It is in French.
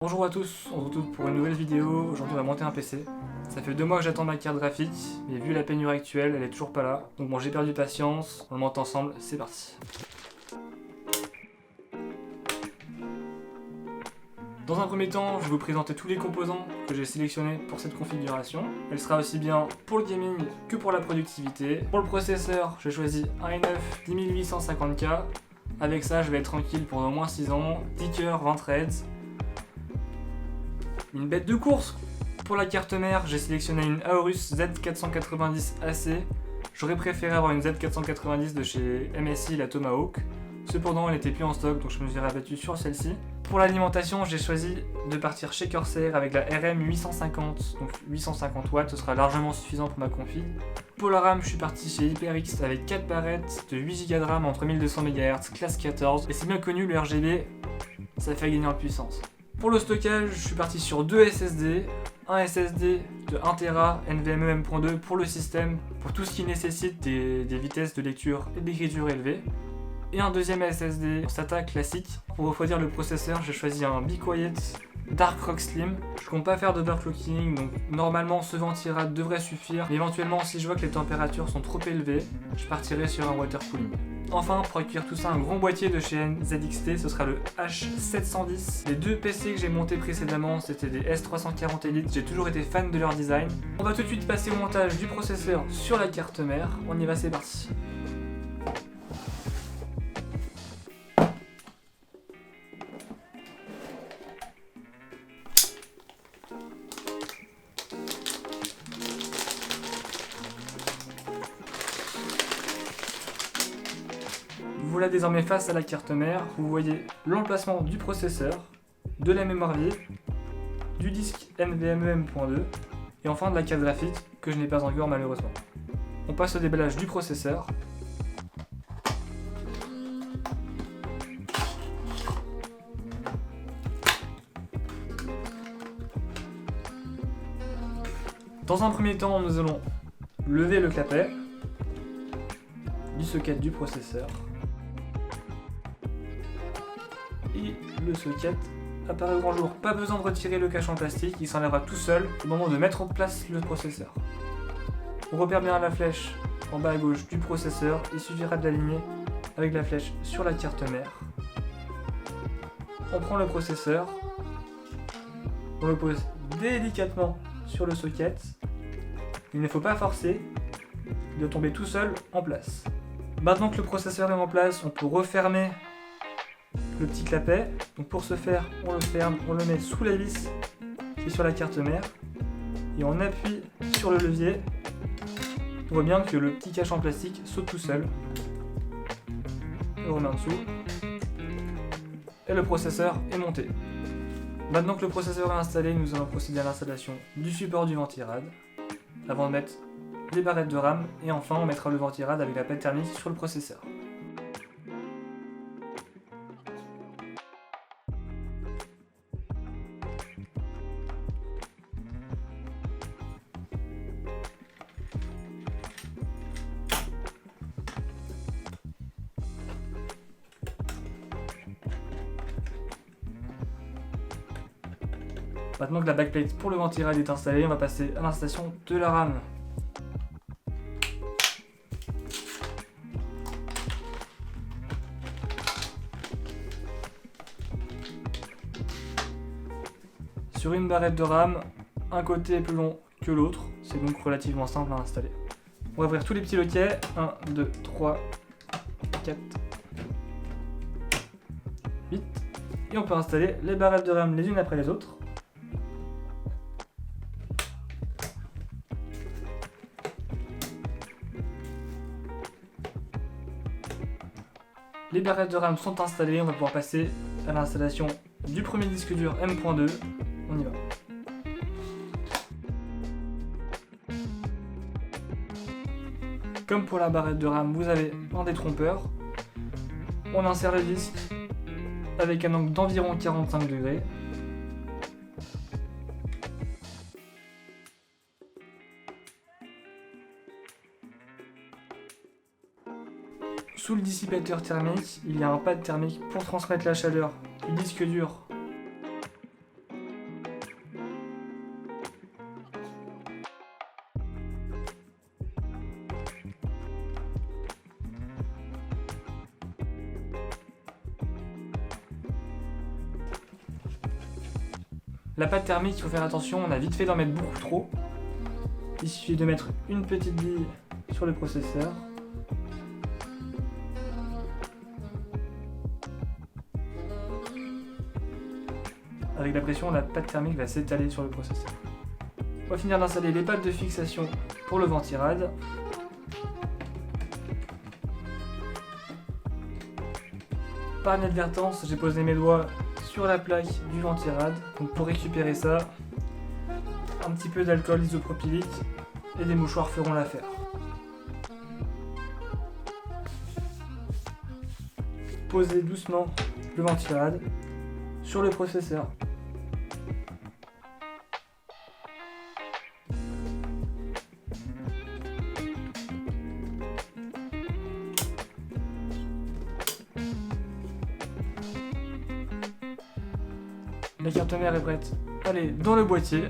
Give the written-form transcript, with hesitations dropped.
Bonjour à tous, on se retrouve pour une nouvelle vidéo. Aujourd'hui on va monter un PC. Ça fait 2 mois que j'attends ma carte graphique, mais vu la pénurie actuelle, elle est toujours pas là. Donc bon, j'ai perdu patience, on le monte ensemble, c'est parti. Dans un premier temps, je vais vous présenter tous les composants que j'ai sélectionnés pour cette configuration. Elle sera aussi bien pour le gaming que pour la productivité. Pour le processeur, j'ai choisi un i9 10850K. Avec ça, je vais être tranquille pour au moins 6 ans. 10 cœurs, 20 threads. Une bête de course. Pour la carte mère, j'ai sélectionné une Aorus Z490 AC. J'aurais préféré avoir une Z490 de chez MSI, la Tomahawk. Cependant, elle n'était plus en stock, donc je me suis rabattu sur celle-ci. Pour l'alimentation, j'ai choisi de partir chez Corsair avec la RM850, donc 850 watts, ce sera largement suffisant pour ma config. Pour la RAM, je suis parti chez HyperX avec 4 barrettes de 8 Go de RAM entre 1200 MHz, classe 14, et c'est bien connu, le RGB, ça fait gagner en puissance. Pour le stockage, je suis parti sur 2 SSD, un SSD de 1TB NVMe M.2 pour le système, pour tout ce qui nécessite des vitesses de lecture et d'écriture élevées, et un deuxième SSD SATA classique. Pour refroidir le processeur, j'ai choisi un Be Quiet Dark Rock Slim. Je compte pas faire d'overclocking, donc normalement ce ventirad devrait suffire, mais éventuellement si je vois que les températures sont trop élevées, je partirai sur un water cooling. Enfin, pour accueillir tout ça, un gros boîtier de chez NZXT, ce sera le H710. Les deux PC que j'ai montés précédemment, c'était des S340 Elite, j'ai toujours été fan de leur design. On va tout de suite passer au montage du processeur sur la carte mère. On y va, c'est parti. Voilà désormais face à la carte mère, vous voyez l'emplacement du processeur, de la mémoire vive, du disque NVMe M.2 et enfin de la carte graphique que je n'ai pas encore malheureusement. On passe au déballage du processeur. Dans un premier temps, nous allons lever le clapet du socket du processeur. Et le socket apparaît au grand jour. Pas besoin de retirer le cache en plastique, il s'enlèvera tout seul au moment de mettre en place le processeur. On repère bien la flèche en bas à gauche du processeur, il suffira de l'aligner avec la flèche sur la carte mère. On prend le processeur, on le pose délicatement sur le socket. Il ne faut pas forcer, il doit tomber tout seul en place. Maintenant que le processeur est en place, on peut refermer le petit clapet. Donc pour ce faire, on le ferme, on le met sous la vis qui est sur la carte mère et on appuie sur le levier. On voit bien que le petit cache en plastique saute tout seul. On remet en dessous et le processeur est monté. Maintenant que le processeur est installé, nous allons procéder à l'installation du support du ventirad avant de mettre les barrettes de RAM et enfin on mettra le ventirad avec la pelle thermique sur le processeur. Maintenant que la backplate pour le ventirad est installée, on va passer à l'installation de la RAM. Sur une barrette de RAM, un côté est plus long que l'autre, c'est donc relativement simple à installer. On va ouvrir tous les petits loquets, 1, 2, 3, 4, 8, et on peut installer les barrettes de RAM les unes après les autres. Les barrettes de RAM sont installées, on va pouvoir passer à l'installation du premier disque dur M.2. On y va. Comme pour la barrette de RAM, vous avez un détrompeur. On insère le disque avec un angle d'environ 45 degrés. Sous le dissipateur thermique, il y a un pad thermique pour transmettre la chaleur du disque dur La pâte thermique, il faut faire attention, on a vite fait d'en mettre beaucoup trop. Il suffit de mettre une petite bille sur le processeur. Avec la pression, la pâte thermique va s'étaler sur le processeur. On va finir d'installer les pattes de fixation pour le ventirad. Par inadvertance, j'ai posé mes doigts sur la plaque du ventirad. Donc pour récupérer ça, un petit peu d'alcool isopropylique et des mouchoirs feront l'affaire. Posez doucement le ventirad sur le processeur. La carte mère est prête. Allez, dans le boîtier.